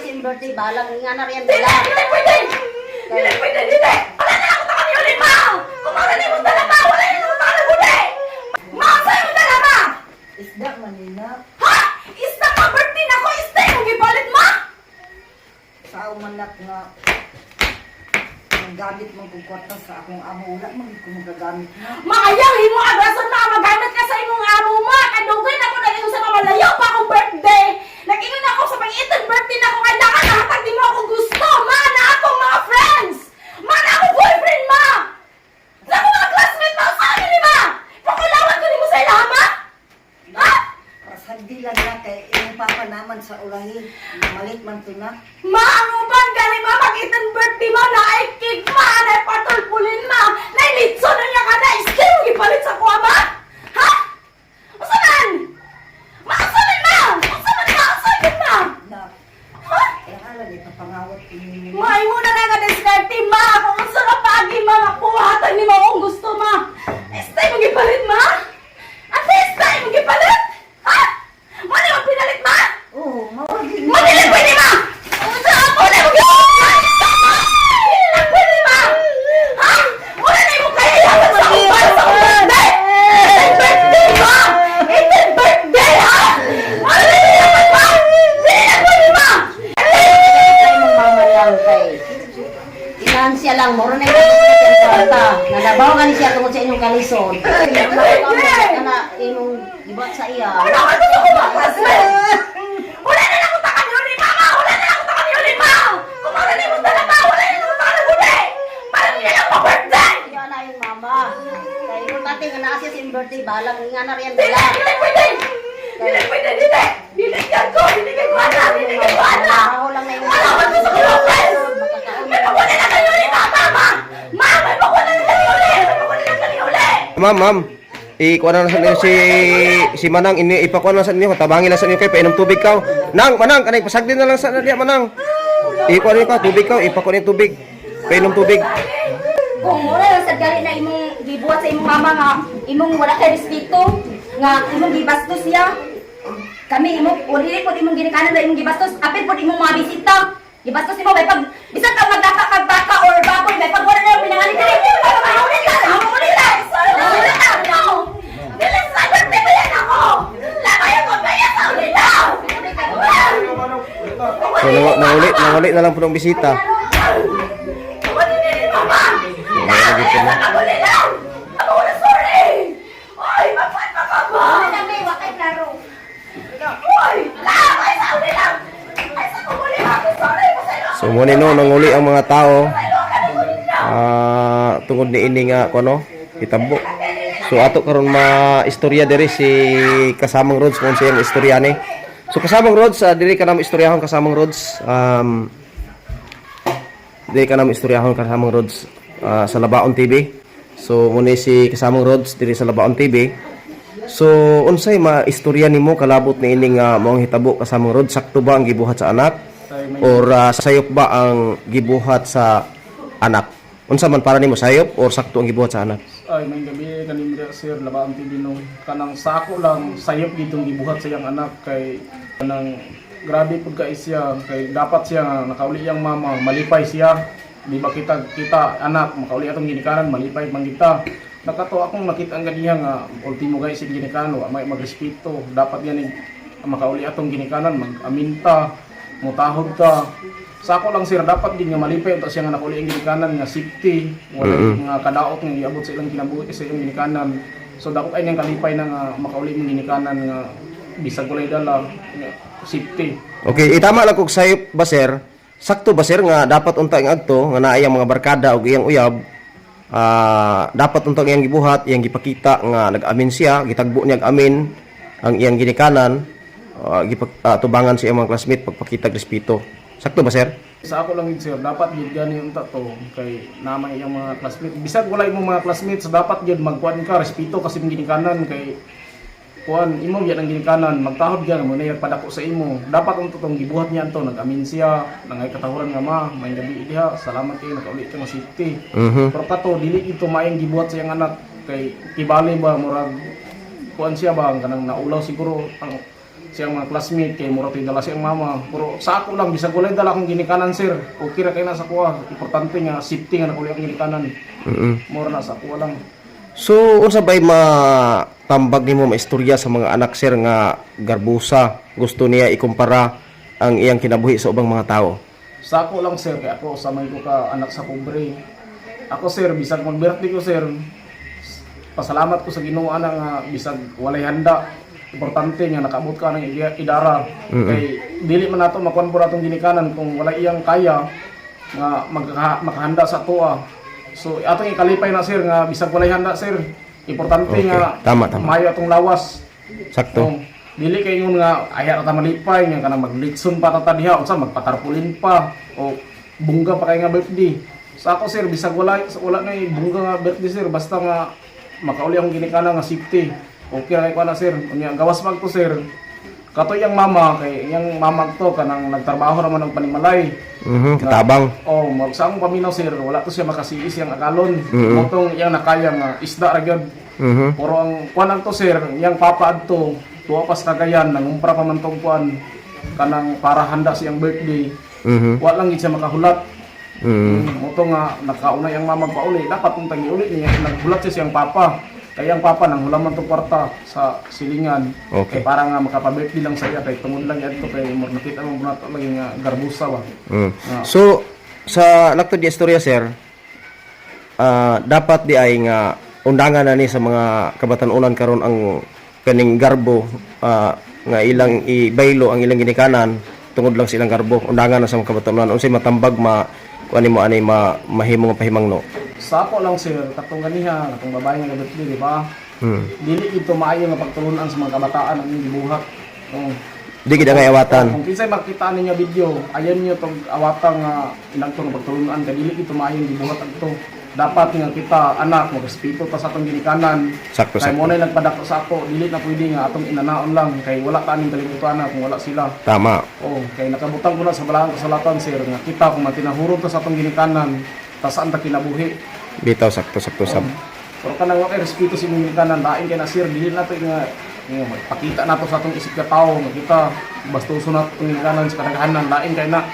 yung birthday, balang nga na rin. Dili pwede! Wala na ako taka ni Uli, ma! Kung marani mo talaga, wala na ako taka ni Uli! Ma, sa'yo mo talaga! Isda manina. Ha? Isda ka, birthday na ko, isda yung gibalit, ma! Sa umanak nga. Ang gamit mong kukwarta sa akong amo. Wala mong ko magagamit na. Maayang, himo agrason na magamit ka sa imong amo, ma! Kadugay na ko nag sa mamalayo pa akong birthday! Nag-ingon ako sa pang-itan birthday na ako, kailangan nahatag di mo akong gusto, ma! Na akong mga friends! Ma, na akong boyfriend, ma! Sa akong mga classmate, ma! Sa amin, ma! Pakulawan ko ni mo sa ilama! Ha? Pasandi lang na kay iyong papa naman sa ulahi. Malit man to na. Ma, ang uban galing ma, mag-itan birthday mo na ay cake, ma! Na patulpulin, ma! Na ilitso na niya ka na! Still, ipalit sa kuha, ma! Ha? Usaman! Ma, usaman, ma! Usaman, ma! Usaman, ma! Na, Ha? eh alam ito pangawat ini. Ma, imo na nga diskarte, ma! Kung gusto na pagi, ma! Makuhatan ni mo kung gusto, ma! Stay, mag-ipalit, ma! Ate, stay, mag-ipalit! Ha? Ma, di mo pinalit, ma! Oo, mawagin. Madali pwede, ma! Sa ako na mag-ipalit! Ma! Hindi na pwede, ma! Ha? Wala na yung kayayaman sa uban sa birthday! It's birthday, ma! It's birthday, ha? Wala na yaman, ma! Hindi na pwede, ma! Kay mong mamalang kay. Finansya lang, moro na yung kwarta. Nalabaw ka ni siya tungkol sa inyong kalisod. Kana imong gibat sa iya. Wala ka gusto ko mag-classmate! Wala na lang ako taka ni Uli, mama! Wala na lang ako taka ni Uli, ma! Kung marani mo talaga, wala na ako taka ni Uli! Parang hindi lang pa-birthday! Iya na yung mama. Kay yung tati nga naasya sa yung birthday, balang nga na rin. Dili pwede! Dili yan ko! Dili kay Juana! Dili kay Juana! Ako lang na yung Wala ka gusto ko Lopez! May pagwala na kay Uli, mama! Ma! May pagwala na kay Uli! May pagwala na kay Uli! Ma'am, ikuha na sa inyo si Manang, ipakuha na sa inyo, tabangin na sa inyo kayo, painom tubig ka. Manang, kanay, pasagdin na lang sa niya, Manang. Ikuha na ka, tubig ka, ipakuha na yung tubig. Painom tubig. Kung mura lang sa gali na imong gibuhat sa imong mama nga imong wala kay respeto nga imong gibastos siya. Kami imong uli pod imong ginikanan na imong gibastos, apil pod imong mga bisita. Gibastos nimo may pag bisan ka magdaka kag baka or baboy may pag wala na pinangalit diri. Mahuli ka, mahuli ka. Mahuli ka. Dili sa birthday ba yan ako? Lamayan ko ba yan sa uli daw? So, nawali na lang po ng bisita. Wala din, mama! Nawali po na. Ako lang! Ako wala sorry! Oy, magpapa ka ba? Wala may wakay klaro. Oy! Lang! Ay, sa uli lang! Ay, sa kumuli ako! Sorry! Pasaylo ako! So, muna no, nanguli ang mga tao. Tungod ni ini nga, kuno, hitabo. So, ato karon ma-istorya diri si Kasamang Rods, kung siyang istorya ni. So, Kasamang Rods, diri ka namin istoryahon Kasamang Rods. Diri ka namin istoryahon Kasamang Rods sa Labaon TV. So, muna si Kasamang Rods diri sa Labaon TV. So, unsay ma-istorya nimo kalabot ni ining maong hitabo Kasamang Rods? Sakto ba ang gibuhat sa anak? Or sayop ba ang gibuhat sa anak? Unsa man para nimo, sayop or sakto ang gibuhat sa anak? Ay, may gabi kanin dia sir Labaon TV no. Kanang sako lang sayop gitong gibuhat sa iyang anak kay kanang grabe pud ka siya kay dapat siya nga nakauli iyang mama, malipay siya. Di ba kita anak makauli atong ginikanan, malipay man kita. Nakato akong nakita ang ganiya nga ultimo guys si ginikanan wa may magrespeto. Dapat yan makauli atong ginikanan, mag-aminta, mutahod ka. Sako lang sir, dapat din nga malipay ito siya nga nakuli ang ginikanan nga safety, wala nga kadaot nga iabot sa ilang kinabuhi sa ilang ginikanan. So dapat ay niyang kalipay na nga makauli ang ginikanan nga bisag walay dala nga safety. Okay, itama lang kog sayop ba sir? Sakto ba sir nga dapat unta ang adto nga naay ang mga barkada ug iyang uyab? Dapat unta iyang gibuhat, iyang gipakita nga nag-amin siya, gitagbo niya amin ang iyang ginikanan, tubangan sa iyang mga classmate pagpakita respeto. Sakto ba sir? Sa ako lang yun sir, dapat yun gani unta to kay namay iyang mga classmate. Bisag wala imong mga classmates, dapat yun magkuan ka respeto kasi mong ginikanan kay kuan imo yan ang ginikanan, magtahod yan mo na padako sa imo. Dapat unta tong gibuhat niya to, nag-amin siya, nangay katahuran nga ma, may gabi diha, salamat kay nakauli ka nga safety. Pero kato dili ito maayong gibuhat sa iyang anak kay tibali ba murag kuan siya ba kanang naulaw siguro ang siyang mga classmate kay mura tay dala siyang mama. Pero sa ako lang bisag walay dala akong ginikanan sir. Okay ra kay na sa kuha. Importante nga safety nga nakuli akong ginikanan. Mura na sa kuha lang. So unsa bay matambag nimo maistorya sa mga anak sir nga garbusa gusto niya ikumpara ang iyang kinabuhi sa ubang mga tao? Sa ako lang sir, kaya ako samay ko ka anak sa pobre. Ako sir, bisag mag-birthday ko sir, pasalamat ko sa Ginoo ana nga bisag walay handa. Importante nga nakaabot ka ng idara. Kay dili man nato makuan po natong ginikanan kung wala iyang kaya nga makahanda sa tuwa. So atong ikalipay na sir nga bisag walay handa sir. Importante Okay. nga Tama. mayo atong lawas. Sakto. So, dili kay ngun nga aya ta malipay nga kanang maglitson pa ta diha unsa magpatarpulin pa o bungga pa kay nga birthday. Sa ako sir bisag wala na bungga nga birthday sir basta nga makauli akong ginikanan nga safety. Okay ra kay ko na sir. Unya gawas mag to sir. Kato yang mama kay yang mama to kanang nagtrabaho raman og panimalay. Katabang. Oh, sa akong paminaw sir wala to siya makasiis yang akalon. Motong yang nakaya nga isda ra gyud. Pero ang kuan to sir, yang papa adto tuwa pas Cagayan nangumpra pa man tong kuan kanang para handa siyang birthday. Wa lang gid siya makahulat. Moto nga nakauna yang mama pauli dapat mong tangi uli niya naghulat siya siyang papa. Kaya ang papa nang hulaman tong kwarta sa silingan. Okay. Kay para nga makapa-birthday lang sa iya kay tungod lang yadto kay mo nakita mo bunato lagi nga garbusa ba. So sa lakto di istorya sir, dapat di ay nga undangan na ni sa mga kabatan-unan karon ang kaning garbo nga ilang ibaylo ang ilang ginikanan tungod lang sa ilang garbo. Undangan na sa mga kabatan-unan unsay matambag kuan nimo ani mahimong pahimangno. Sa ako lang sir, katong ganiha, katong babae nga birthday, di ba? Dili ito maayo nga pagtulunan sa mga kabataan ang inyong gibuhat. Di gid nga awatan. Kung kinsay makita ninyo video, ayan niyo tong awatang ilang tong pagtulunan kay dili ito maayo gibuhat adto. Dapat nga kita anak mo respeto ta sa atong ginikanan. Sakto, Kay sakto. mo na nagpadako sa ako, dili na pwede nga atong inanaon lang kay wala ta aning kalibutan kung wala sila. Tama. Oh, kay nakabutang ko na sa balahang kasalatan sir nga kita kung matinahurot ta sa atong ginikanan, ta saan ta kinabuhi. Bitaw sakto sab. Pero kanang wa kay respeto sa inyong ginikanan, lain kay na sir, dili nato nga pakita nato sa atong isip ka tao nga kita bastuso nato atong ginikanan sa kadaghanan, lain kay na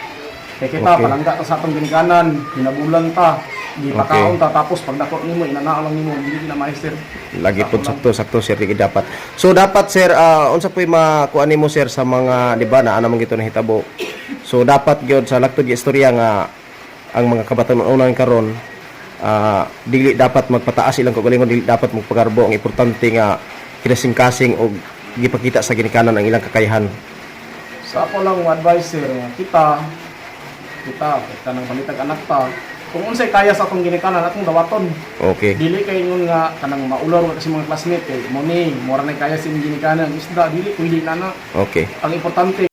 kay kita Okay. palangga ta sa atong ginikanan, hinabulan ta, di Okay. pakaon ta tapos pag dako nimo inanao lang nimo, dili na maester. Lagi pud sakto sir di dapat. So dapat sir unsa poy makuan nimo sir sa mga di ba na man gito nahitabo. So dapat gyud sa lakto di istorya nga ang mga kabatan-unan karon dili dapat magpataas ilang kagalingon, dili dapat magpagarbo. Ang importante nga kinasing-kasing og gipakita sa ginikanan ang ilang kakayahan. Sa ako lang advice sir, nga kita kanang palitag anak ta, kung unsay kaya sa atong ginikanan atong dawaton. Okay. Dili kay ngun nga kanang maulor kasi mga classmate kay mo ni mura na kaya sa inyong ginikanan isda dili pwede na na. Okay. Ang importante